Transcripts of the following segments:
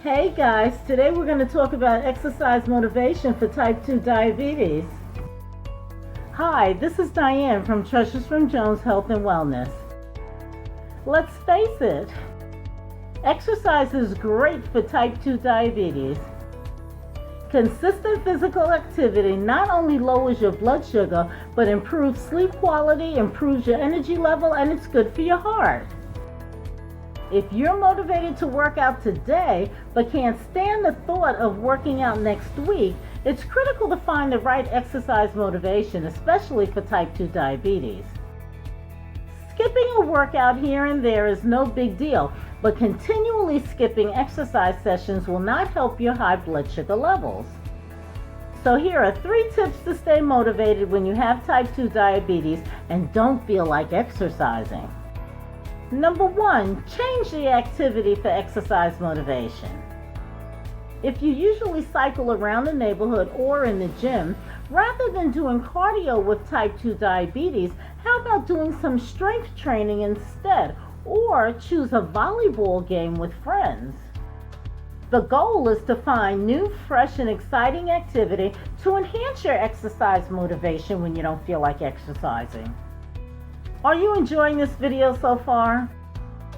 Hey guys, today we're going to talk about exercise motivation for type 2 diabetes. Hi, this is Diane from Treasures from Jones Health and Wellness. Let's face it, exercise is great for type 2 diabetes. Consistent physical activity not only lowers your blood sugar, but improves sleep quality, improves your energy level, and it's good for your heart. If you're motivated to work out today, but can't stand the thought of working out next week, it's critical to find the right exercise motivation, especially for type 2 diabetes. Skipping a workout here and there is no big deal, but continually skipping exercise sessions will not help your high blood sugar levels. So here are 3 tips to stay motivated when you have type 2 diabetes and don't feel like exercising. Number 1, change the activity for exercise motivation. If you usually cycle around the neighborhood or in the gym, rather than doing cardio with type 2 diabetes, how about doing some strength training instead, or choose a volleyball game with friends? The goal is to find new, fresh, and exciting activity to enhance your exercise motivation when you don't feel like exercising. Are you enjoying this video so far?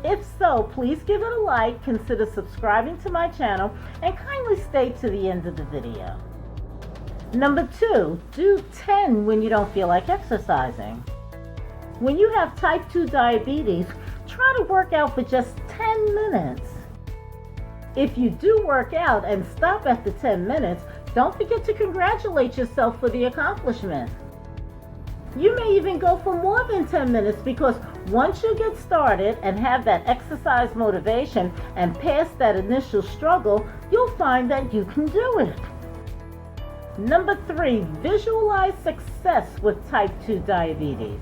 If so, please give it a like, consider subscribing to my channel, and kindly stay to the end of the video. Number 2, do 10 when you don't feel like exercising. When you have type 2 diabetes, try to work out for just 10 minutes. If you do work out and stop after 10 minutes, don't forget to congratulate yourself for the accomplishment. You may even go for more than 10 minutes because once you get started and have that exercise motivation and pass that initial struggle, you'll find that you can do it. Number 3, visualize success with type 2 diabetes.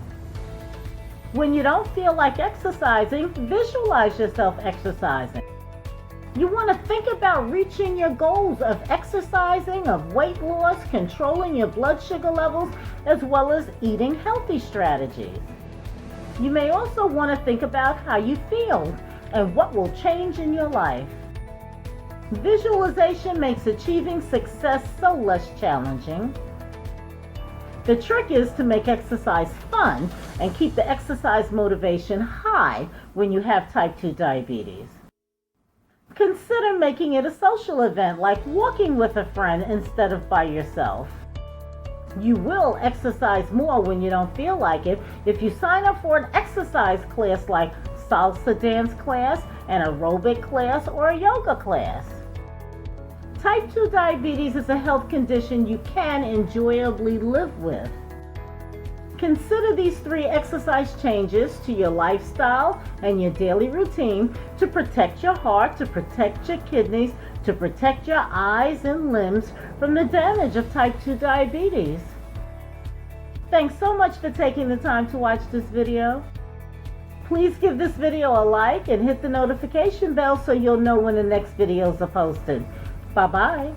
When you don't feel like exercising, visualize yourself exercising. You want to think about reaching your goals of exercising, of weight loss, controlling your blood sugar levels, as well as eating healthy strategies. You may also want to think about how you feel and what will change in your life. Visualization makes achieving success so less challenging. The trick is to make exercise fun and keep the exercise motivation high when you have type 2 diabetes. Consider making it a social event like walking with a friend instead of by yourself. You will exercise more when you don't feel like it if you sign up for an exercise class like salsa dance class, an aerobic class, or a yoga class. Type 2 diabetes is a health condition you can enjoyably live with. Consider these 3 exercise changes to your lifestyle and your daily routine to protect your heart, to protect your kidneys, to protect your eyes and limbs from the damage of type 2 diabetes. Thanks so much for taking the time to watch this video. Please give this video a like and hit the notification bell so you'll know when the next videos are posted. Bye-bye.